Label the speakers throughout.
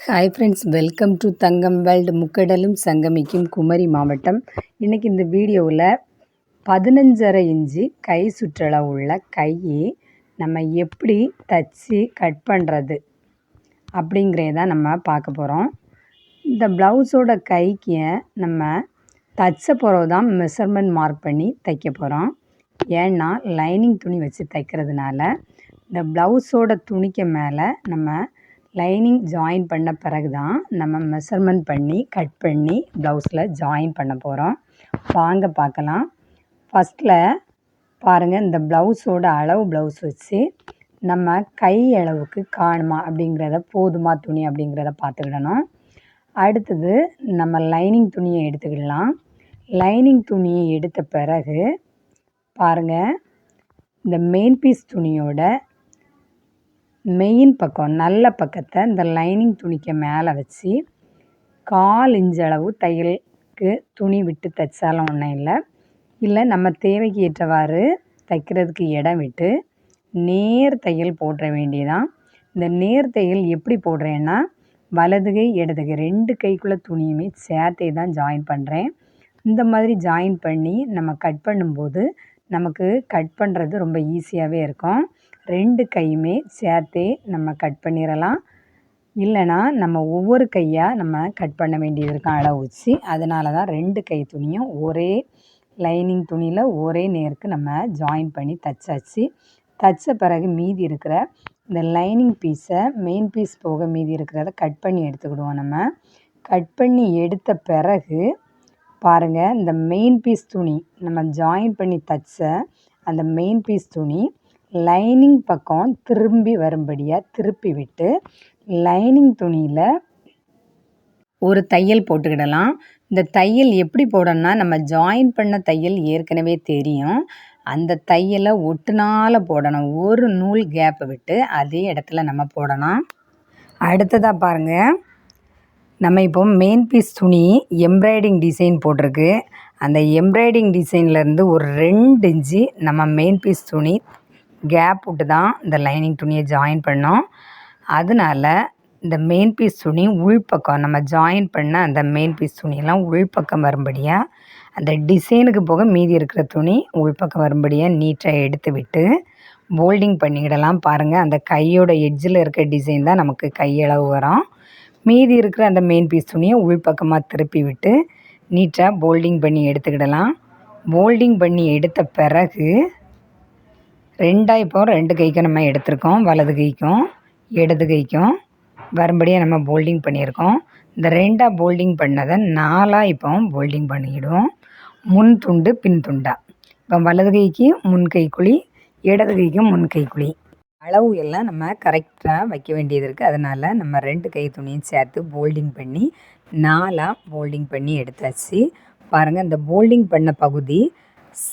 Speaker 1: Hi friends, welcome to Thangam world. முக்கடலும் சங்கமிக்கும் குமரி மாவட்டம். இன்றைக்கி இந்த வீடியோவில் 15.5 இன்ச்சு கை சுற்றளவு உள்ள கையை நம்ம எப்படி தச்சு கட் பண்ணுறது அப்படிங்கிறதான் நம்ம பார்க்க போகிறோம். இந்த ப்ளவுஸோட கைக்கு நம்ம தச்ச பிறகு தான் மெஷர்மெண்ட் மார்க் பண்ணி தைக்க போகிறோம். ஏன்னா லைனிங் துணி வச்சு தைக்கிறதுனால இந்த ப்ளவுஸோட துணிக்கு மேலே நம்ம லைனிங் ஜாயின் பண்ண பிறகு தான் நம்ம மெஷர்மெண்ட் பண்ணி கட் பண்ணி ப்ளவுஸில் ஜாயின் பண்ண போகிறோம். வாங்க பார்க்கலாம். ஃபஸ்ட்டில் பாருங்கள், இந்த ப்ளவுஸோட அளவு ப்ளவுஸ் வச்சு நம்ம கை அளவுக்கு காணுமா அப்படிங்கிறத, போதுமா துணி அப்படிங்கிறத பார்த்துக்கிடணும். அடுத்தது நம்ம லைனிங் துணியை எடுத்துக்கிடலாம். லைனிங் துணியை எடுத்த பிறகு பாருங்கள், இந்த மெயின் பீஸ் துணியோட மெயின் பக்கம் நல்ல பக்கத்தை இந்த லைனிங் துணிக்கு மேலே வச்சு 1/4 இன்ச் அளவு தையலுக்கு துணி விட்டு தைச்சாலும் ஒன்றும் இல்லை நம்ம தேவைக்கு ஏற்றவாறு தைக்கிறதுக்கு இடம் விட்டு நேர் தையல் போட வேண்டியதான். இந்த நேர் தையல் எப்படி போடுறேன்னா, வலது கை இடது கை 2 கைக்குள்ளே துணியுமே சேர்த்தே தான் ஜாயின் பண்ணுறேன். இந்த மாதிரி ஜாயின் பண்ணி நம்ம கட் பண்ணும்போது நமக்கு கட் பண்ணுறது ரொம்ப ஈஸியாகவே இருக்கும். 2 கையுமே சேர்த்தே நம்ம கட் பண்ணிடலாம். இல்லைனா நம்ம ஒவ்வொரு கையாக நம்ம கட் பண்ண வேண்டியது இருக்கும் அளவு வச்சு. அதனால தான் 2 கை துணியும் ஒரே லைனிங் துணியில் ஒரே நேருக்கு நம்ம ஜாயின் பண்ணி தைச்சாச்சு. தைச்ச பிறகு மீதி இருக்கிற இந்த லைனிங் பீஸை மெயின் பீஸ் போக மீதி இருக்கிறத கட் பண்ணி எடுத்துக்கிடுவோம். நம்ம கட் பண்ணி எடுத்த பிறகு பாருங்கள், இந்த மெயின் பீஸ் துணி நம்ம ஜாயின் பண்ணி தைச்ச அந்த மெயின் பீஸ் துணி லைனிங் பக்கம் திரும்பி வரும்படியாக திருப்பி விட்டு லைனிங் துணியில் ஒரு தையல் போட்டுக்கிடலாம். இந்த தையல் எப்படி போடணும்னா, நம்ம ஜாயின் பண்ண தையல் ஏற்கனவே தெரியும். அந்த தையலை ஒட்டுனால போடணும். ஒரு நூல் கேப்பை விட்டு அதே இடத்துல நம்ம போடணும். அடுத்ததாக பாருங்கள், நம்ம இப்போ மெயின் பீஸ் துணி எம்ப்ராய்டிங் டிசைன் போட்டிருக்கு. அந்த எம்ப்ராய்டிங் டிசைன்லேருந்து ஒரு 2 இன்ச்சு நம்ம மெயின் பீஸ் துணி கேப் விட்டு தான் இந்த லைனிங் துணியை ஜாயின் பண்ணோம். அதனால் இந்த மெயின் பீஸ் துணி உள்பக்கம் நம்ம ஜாயின் பண்ண அந்த மெயின் பீஸ் துணியெல்லாம் உள்பக்கம் வரும்படியாக, அந்த டிசைனுக்கு போக மீதி இருக்கிற துணி உள்பக்கம் வரும்படியாக நீட்டாக எடுத்து விட்டு போல்டிங் பண்ணிக்கிடலாம். பாருங்கள், அந்த கையோட எட்ஜில் இருக்க டிசைன் தான் நமக்கு கையளவு வரும். மீதி இருக்கிற அந்த மெயின் பீஸ் துணியை உள்பக்கமாக திருப்பி விட்டு நீட்டாக போல்டிங் பண்ணி எடுத்துக்கிடலாம். போல்டிங் பண்ணி எடுத்த பிறகு இப்போ 2 கைக்கும் நம்ம எடுத்திருக்கோம். வலது கைக்கும் இடது கைக்கும் வரும்படியாக நம்ம போல்டிங் பண்ணியிருக்கோம். இந்த 2 போல்டிங் பண்ணதை 4 இப்போ போல்டிங் பண்ணிக்கிடுவோம். முன் துண்டு பின் துண்டா. இப்போ வலது கைக்கு முன் கைக்குழி, இடது கைக்கு முன் கைக்குழி. அளவு எல்லாம் நம்ம கரெக்டாக வைக்க வேண்டியது இருக்குது. அதனால் நம்ம 2 கை துணியும் சேர்த்து போல்டிங் பண்ணி 4 போல்டிங் பண்ணி எடுத்தாச்சு. பாருங்கள், இந்த போல்டிங் பண்ண பகுதி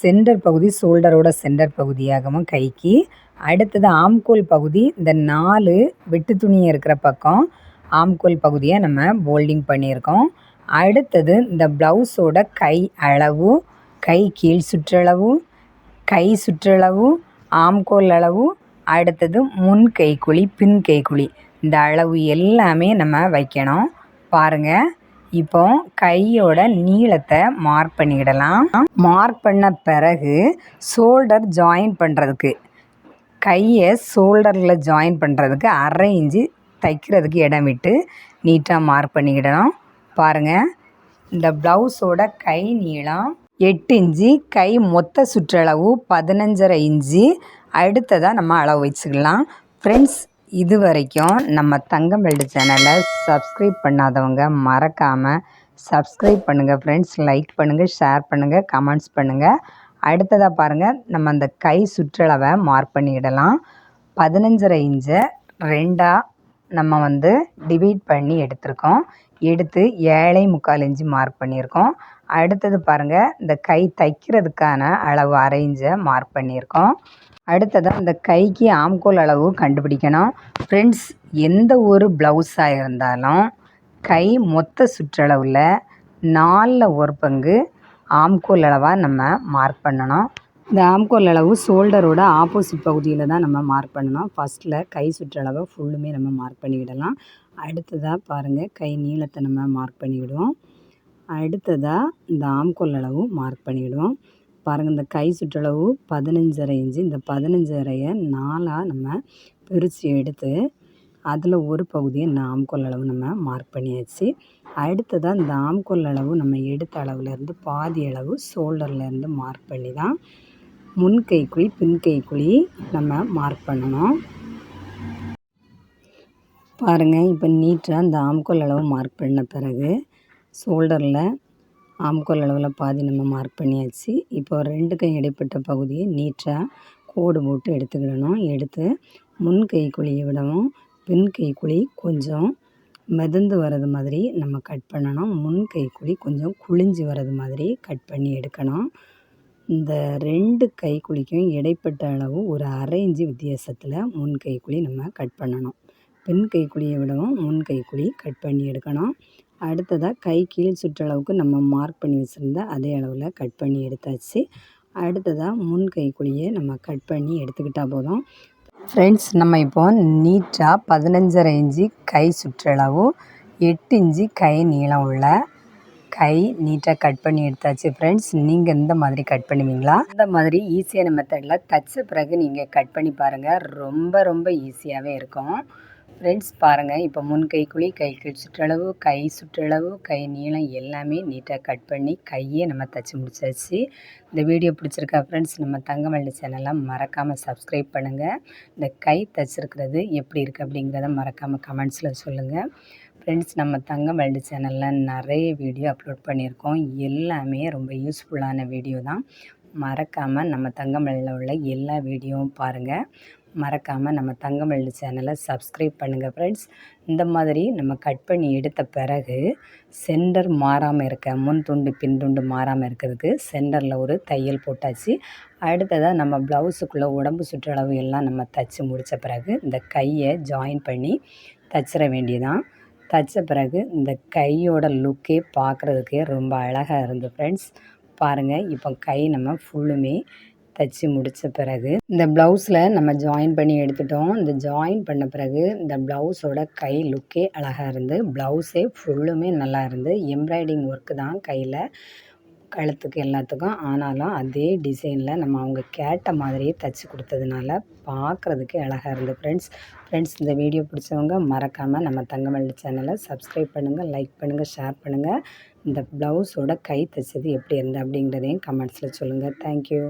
Speaker 1: சென்டர் பகுதி, ஷோல்டரோட சென்டர் பகுதியாகவும் கைக்கு, அடுத்தது ஆம்கோல் பகுதி, இந்த 4 வெட்டு துணியை இருக்கிற பக்கம் ஆம்கோல் பகுதியை நம்ம போல்டிங் பண்ணியிருக்கோம். அடுத்தது இந்த ப்ளவுஸோட கை அளவு, கை கீழ் சுற்றளவு, கை சுற்றளவு, ஆம்கோல் அளவு, அடுத்தது முன் கைக்குழி பின் கைக்குழி, இந்த அளவு எல்லாமே நம்ம வைக்கணும். பாருங்கள், இப்போ கையோட நீளத்தை மார்க் பண்ணிக்கிடலாம். மார்க் பண்ண பிறகு ஷோல்டர் ஜாயின் பண்ணுறதுக்கு, கையை ஷோல்டரில் ஜாயின் பண்ணுறதுக்கு 1/2 இன்ச்சு தைக்கிறதுக்கு இடம் விட்டு நீட்டாக மார்க் பண்ணிக்கிடணும். பாருங்கள், இந்த ப்ளவுஸோட கை நீளம் 8 இன்ச்சு, கை மொத்த சுற்றளவு 15.5 இன்ச்சு. அடுத்ததாக நம்ம அளவு வச்சுக்கலாம். ஃப்ரெண்ட்ஸ், இது வரைக்கும் நம்ம தங்கம் வேர்ல்டு சேனலை சப்ஸ்கிரைப் பண்ணாதவங்க மறக்காமல் சப்ஸ்கிரைப் பண்ணுங்கள் ஃப்ரெண்ட்ஸ். லைக் பண்ணுங்கள், ஷேர் பண்ணுங்கள், கமெண்ட்ஸ் பண்ணுங்கள். அடுத்ததாக பாருங்கள், நம்ம அந்த கை சுற்றளவை மார்க் பண்ணிடலாம். 15.5 இன்ச்சை 2 நம்ம டிவைட் பண்ணி எடுத்திருக்கோம். எடுத்து 7.25 இன்ச்சு மார்க் பண்ணியிருக்கோம். அடுத்தது பாருங்கள், இந்த கை தைக்கிறதுக்கான அளவு 1/2 இன்ச்சை மார்க் பண்ணியிருக்கோம். அடுத்ததாக இந்த கைக்கு ஆம்கோல் அளவு கண்டுபிடிக்கணும். ஃப்ரெண்ட்ஸ், எந்த ஒரு ப்ளவுஸாக இருந்தாலும் கை மொத்த சுற்றளவில் 4 ஒரு பங்கு ஆம்கோல் அளவாக நம்ம மார்க் பண்ணணும். இந்த ஆம்கோல் அளவு ஷோல்டரோட ஆப்போசிட் பகுதியில் தான் நம்ம மார்க் பண்ணணும். ஃபஸ்ட்டில் கை சுற்றளவை ஃபுல்லுமே நம்ம மார்க் பண்ணிக்கிடலாம். அடுத்ததாக பாருங்கள் கை நீளத்தை நம்ம மார்க் பண்ணிவிடுவோம். அடுத்ததாக இந்த ஆம்கோல் அளவு மார்க் பண்ணிவிடுவோம். பாருங்கள் இந்த கை சுற்றளவு 15.5 இன்ச்சு. இந்த 15.5 4ஆக நம்ம பிரித்து எடுத்து அதில் ஒரு பகுதியை இந்த ஆம்கோல் அளவு நம்ம மார்க் பண்ணியாச்சு. அடுத்ததாக இந்த ஆம்கோல் அளவு நம்ம எடுத்த அளவுலேருந்து பாதி அளவு ஷோல்டர்லேருந்து மார்க் பண்ணி தான் முன் கைக்குழி பின் கைக்குழி நம்ம மார்க் பண்ணணும். பாருங்கள் இப்போ நீட்டாக இந்த ஆம்கோல் அளவு மார்க் பண்ண பிறகு ஷோல்டரில் ஆம்கோல் அளவில் பாதி நம்ம மார்க் பண்ணியாச்சு. இப்போ 2 கை இடைப்பட்ட பகுதியை நீட்டாக கோடு போட்டு எடுத்துக்கிடணும். எடுத்து முன் கைக்குழியை விடவும் பின் கைக்குழி கொஞ்சம் மிதந்து வர்றது மாதிரி நம்ம கட் பண்ணணும். முன் கைக்குழி கொஞ்சம் குழிஞ்சி வர்றது மாதிரி கட் பண்ணி எடுக்கணும். இந்த 2 கைக்குழிக்கும் இடைப்பட்ட அளவு ஒரு 1/2 இன்ச்சு வித்தியாசத்தில் முன் கைக்குழி நம்ம கட் பண்ணணும். பின் கைக்குழியை விடவும் முன் கைக்குழி கட் பண்ணி எடுக்கணும். அடுத்ததாக கை கீழ் சுற்றளவுக்கு நம்ம மார்க் பண்ணி வச்சுருந்த அதே அளவில் கட் பண்ணி எடுத்தாச்சு. அடுத்ததாக முன் கைக்குழியை நம்ம கட் பண்ணி எடுத்துக்கிட்டால் போதும். ஃப்ரெண்ட்ஸ் நம்ம இப்போ நீட்டாக 15.5 இன்ச்சு கை சுற்றளவு 8 இன்ச்சு கை நீளம் உள்ள கை நீட்டாக கட் பண்ணி எடுத்தாச்சு. ஃப்ரெண்ட்ஸ் நீங்கள் இந்த மாதிரி கட் பண்ணுவீங்களா? இந்த மாதிரி ஈஸியான மெத்தடில் தைச்ச பிறகு நீங்கள் கட் பண்ணி பாருங்கள். ரொம்ப ஈஸியாகவே இருக்கும். ஃப்ரெண்ட்ஸ் பாருங்கள் இப்போ முன் கைக்குழி கை சுற்றளவு கை சுற்றளவு கை நீளம் எல்லாமே நீட்டாக கட் பண்ணி கையே நம்ம தைச்சி முடிச்சாச்சு. இந்த வீடியோ பிடிச்சிருக்கா ஃப்ரெண்ட்ஸ்? நம்ம தங்கமல்லி சேனலை மறக்காமல் சப்ஸ்கிரைப் பண்ணுங்கள். இந்த கை தைச்சிருக்கிறது எப்படி இருக்குது அப்படிங்கிறத மறக்காமல் கமெண்ட்ஸில் சொல்லுங்கள். ஃப்ரெண்ட்ஸ் நம்ம தங்கமல்லி சேனலில் நிறைய வீடியோ அப்லோட் பண்ணியிருக்கோம். எல்லாமே ரொம்ப யூஸ்ஃபுல்லான வீடியோ தான். மறக்காமல் நம்ம தங்கமல்லியில் உள்ள எல்லா வீடியோவும் பாருங்கள். மறக்காமல் நம்ம தங்கமல்லி சேனலை சப்ஸ்கிரைப் பண்ணுங்கள் ஃப்ரெண்ட்ஸ். இந்த மாதிரி நம்ம கட் பண்ணி எடுத்த பிறகு சென்டர் மாறாமல் இருக்க முன் துண்டு பின் துண்டு மாறாமல் இருக்கிறதுக்கு சென்டரில் ஒரு தையல் போட்டாச்சு. அடுத்ததாக நம்ம ப்ளவுஸுக்குள்ளே உடம்பு சுற்றளவு எல்லாம் நம்ம தைச்சி முடித்த பிறகு இந்த கையை ஜாயின் பண்ணி தைச்சிட வேண்டியதான். தைச்ச பிறகு இந்த கையோட லுக்கே பார்க்குறதுக்கே ரொம்ப அழகாக இருந்து ஃப்ரெண்ட்ஸ். பாருங்கள் இப்போ கை நம்ம ஃபுல்லுமே தைச்சி முடித்த பிறகு இந்த ப்ளவுஸில் நம்ம ஜாயின் பண்ணி எடுத்துட்டோம். இந்த ஜாயின் பண்ண பிறகு இந்த ப்ளவுஸோட கை லுக்கே அழகாக இருந்து ப்ளவுஸே ஃபுல்லுமே நல்லா இருந்து எம்ப்ராய்டிங் ஒர்க்கு தான் கையில் கழுத்துக்கு எல்லாத்துக்கும். ஆனாலும் அதே டிசைனில் நம்ம அவங்க கேட்ட மாதிரியே தைச்சி கொடுத்ததுனால பார்க்குறதுக்கே அழகாக இருந்து ஃப்ரெண்ட்ஸ் இந்த வீடியோ பிடிச்சவங்க மறக்காமல் நம்ம தங்கமல்லி சேனலை சப்ஸ்கிரைப் பண்ணுங்கள், லைக் பண்ணுங்கள், ஷேர் பண்ணுங்கள். இந்த ப்ளவுஸோட கை தைச்சது எப்படி இருந்தது அப்படிங்கிறதையும் கமெண்ட்ஸில் சொல்லுங்கள். தேங்க்யூ.